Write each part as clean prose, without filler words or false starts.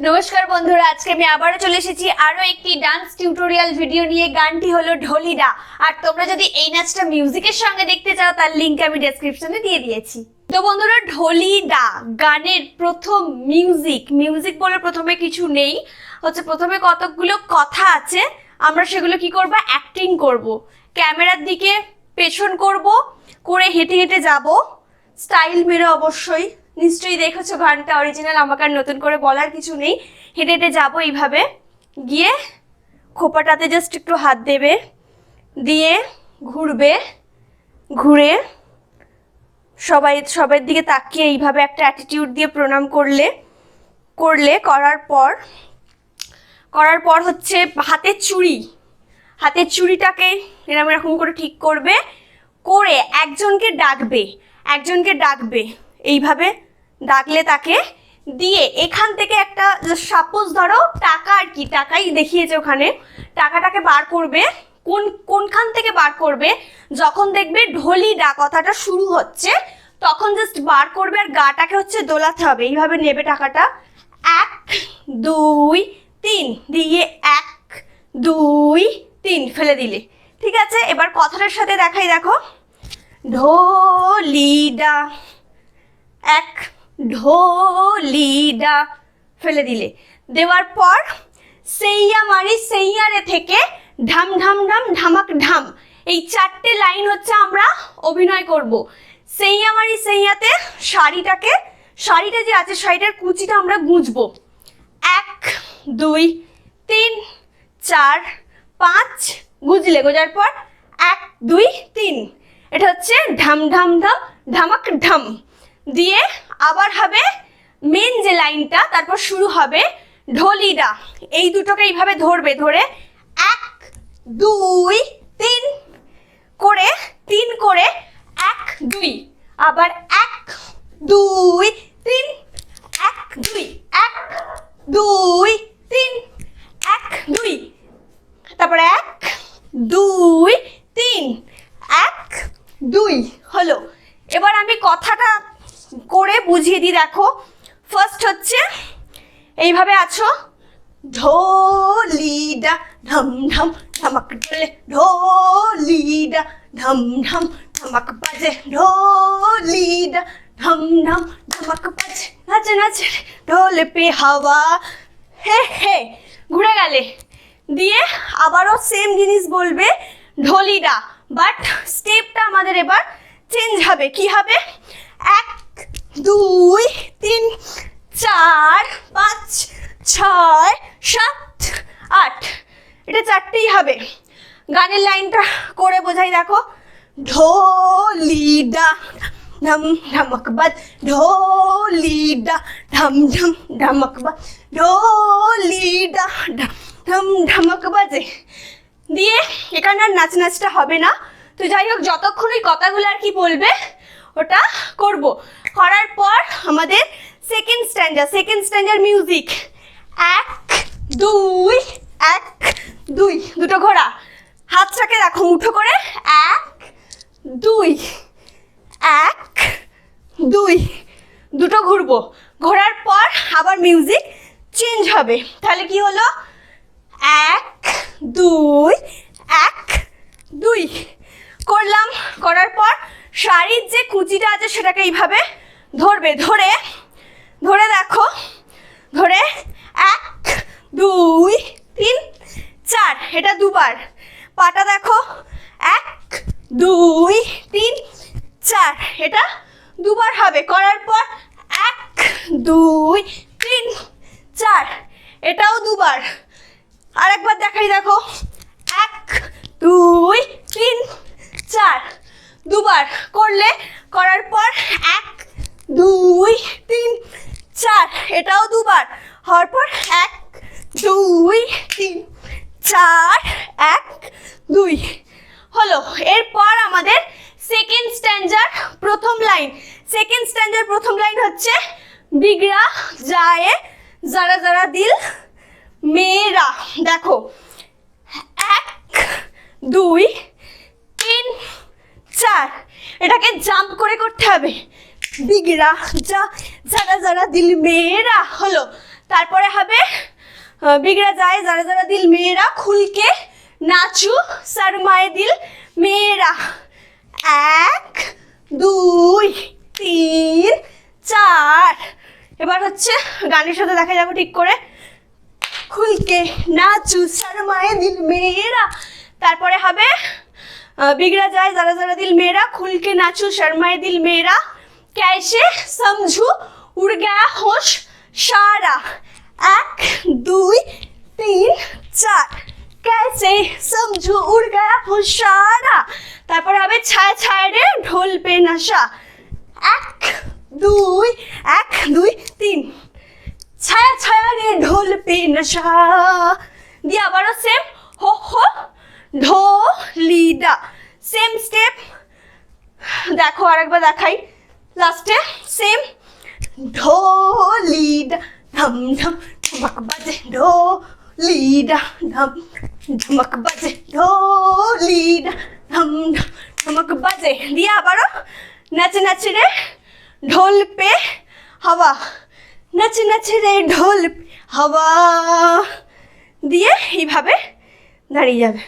নমস্কার বন্ধুরা, আজকে আমি আবারও চলে এসেছি আরো একটি ডান্স টিউটোরিয়াল ভিডিও নিয়ে। গানটি হলো ঢোলিডা। আর তোমরা যদি এই নাচটা মিউজিকের সঙ্গে দেখতে চাও তার লিংক আমি ডেসক্রিপশনে দিয়ে দিয়েছি। তো বন্ধুরা, ঢোলিডা গানের প্রথম মিউজিক বলে প্রথমে কিছু নেই, হচ্ছে প্রথমে কতগুলো কথা আছে, আমরা সেগুলো কি করব, অ্যাক্টিং করব। ক্যামেরার দিকে পেছন করব, করে হেঁটে হেঁটে যাব, স্টাইল মেরে অবশ্যই। নিশ্চয়ই দেখেছো গানটা অরিজিনাল, আমাকে আর নতুন করে বলার কিছু নেই। হেঁটে হেঁটে যাবো এইভাবে, গিয়ে খোপাটাতে জাস্ট একটু হাত দেবে, দিয়ে ঘুরবে, ঘুরে সবাই দিকে তাকিয়ে এইভাবে একটা অ্যাটিটিউড দিয়ে প্রণাম করার পর হচ্ছে হাতের চুড়িটাকে এরকম করে ঠিক করবে, করে একজনকে ডাকবে এইভাবে ডাকলে তাকে দিয়ে এখান থেকে একটা সাপোজ ধরো টাকা, আর কি টাকাই দেখিয়েছে ওখানে, টাকাটাকে বার করবে। কোনখান থেকে বার করবে, যখন দেখবে ঢোলিডা কথাটা শুরু হচ্ছে তখন জাস্ট বার করবে, আর গাটাকে হচ্ছে দোলাতে হবে। এইভাবে নেবে টাকাটা, 1 2 3 দিয়ে 1 2 3 ফেলে দিলে, ঠিক আছে। এবার কথাটার সাথে দেখাই, দেখো, ঢোলিডা 1 ঢোলিডা ফেলে দিলে। দেওয়ার পর সেইয়া মারি সেইয়ারে থেকে ঢাম ঢাম ঢাম ঢামাক ঢাম, এই 4টে লাইন হচ্ছে আমরা অভিনয় করব। সেইয়া মারি সেইয়াতে শাড়িটা যে আছে, শাড়িটার কুচিটা আমরা গুঁজবো। 1 2 3 4 5 গোজার পর 1 2 3, এটা হচ্ছে ঢাম ঢাম ঢাম ঢামাক ঢাম। দিয়ে আবার হবে মেন যে লাইনটা, তারপর শুরু হবে ঢোলিডা। এই দুটোকে এইভাবে ধরবে, ধরে 1 2 3 করে 1 2, আবার 1 2 3 1 2 1 2 3 1 2, তারপর 1 2 3 1 2 হলো। এবার আমি কথাটা করে বুঝিয়ে দিই, দেখো। ফার্স্ট হচ্ছে এইভাবে আছো, ঢোলিডা ঢম ঢম ঢামাক ডোলে, ঢোলিডা ঢম ঢম ঢামাক বাজে, ঢোলিডা ঢম ঢম ঢামাক বাজে, নাচে নাচে ঢোলে পে হাওয়া, হে হে, ঘুরে গেলে। দিয়ে আবারও সেম জিনিস বলবে ঢোলিডা, বাট স্টেপটা আমাদের এবার চেঞ্জ হবে। কি হবে, 1 2 3 4 5 6 7 8, এটা 4টেই হবে। গানের লাইনটা করে বোঝাই, দেখো, ঢোলিডা ঢম ঢামাক বাজ, ঢোলিডা ঢম ঢম ঢামাক বাজ, ঢোলিডা ঢম ঢামাক বাজে। দিয়ে এখানে আর নাচটা হবে না। তো যাই হোক, যতক্ষণ ওই কথাগুলো আর কি বলবে ওটা করব। করার পর আমাদের সেকেন্ড স্ট্যান্ডার মিউজিক, 1 2 1 2, দুটো ঘোড়া, হাতটাকে রাখো মুঠো করে, 1 2 1 2, দুটো ঘুরবো। ঘোরার পর আবার মিউজিক চেঞ্জ হবে। তাহলে কি হলো, 1 2 1 2 করলাম। করার পর শাড়ির যে কুচিটা আছে সেটাকে এইভাবে ধরবে, ধরে দেখো, ধরে 1 2 3 4, এটা দুবার। পাটা দেখো, 1 2 3 4, এটা দুবার হবে। করার পর 1 2 3 4, এটাও দুবার। আর একবার দেখাই, দেখো, 1 2 3 4, দুবার করলে। করার পর 1 2 3 4, এটাও দুবার। হওয়ার পর 1 2 3 4 1 2 হলো। এরপর আমাদের সেকেন্ড স্ট্যান্ডার প্রথম লাইন হচ্ছে, বিগড়া যায় যারা যারা দিল মেয়েরা। দেখো, 1 2 3 4, এটাকে জাম্প করে করতে হবে। বিগড়া যারা যারা দিল মেয়েরা হলো। তারপরে হবে बिगड़ा जाए जरा जरा दिल मेरा खुल के नाचू शर्माए दिल मेरा 1 2 3 4 এবার হচ্ছে গানের সাথে দেখা যাবে ঠিক করে खुल के नाचू शर्माए दिल मेरा তারপরে হবে बिगड़ा जाए जरा जरा दिल मेरा खुल के नाचू शर्माए दिल मेरा कैसे समझू उड़ गया होश सारा 1 2 3 4 कैसे समझू उड़ गया होश सारा তারপরে হবে ছায় ছায় রে ঢোল পে নশা 1 2 1 2 3 ছায়া ছায়া রে ঢোল পে নশা দিয়ে আবারও সেম হো হো ঢোলিডা সেম স্টেপ দেখো আরেকবার দেখাই লাস্টে সেম ঢোলিডা ঢম ঢম ঢমক বাজে ঢোলিডা ঢম ঢমক বাজে ঢোলিডা ঢম ঢম ঢমক বাজে দিয়ে আবারও নাচে নাচে রে ঢোল পে হাওয়া নাচে নাচে রে ঢোল হাওয়া দিয়ে এইভাবে দাঁড়িয়ে যাবে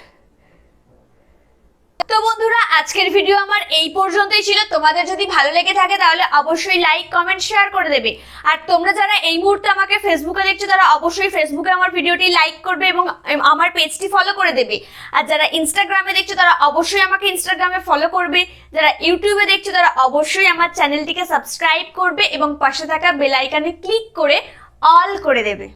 তো বন্ধুরা আজকের ভিডিও আমার এই পর্যন্তই ছিল তোমাদের যদি ভালো লেগে থাকে তাহলে অবশ্যই লাইক কমেন্ট শেয়ার করে দেবে আর তোমরা যারা এই মুহূর্তে আমাকে ফেসবুকে দেখছো তারা অবশ্যই ফেসবুকে আমার ভিডিওটি লাইক করবে এবং আমার পেজটি ফলো করে দেবে আর যারা ইনস্টাগ্রামে দেখছো তারা অবশ্যই আমাকে ইনস্টাগ্রামে ফলো করবে যারা ইউটিউবে দেখছো তারা অবশ্যই আমার চ্যানেলটিকে সাবস্ক্রাইব করবে এবং পাশে থাকা বেল আইকনে ক্লিক করে অল করে দেবে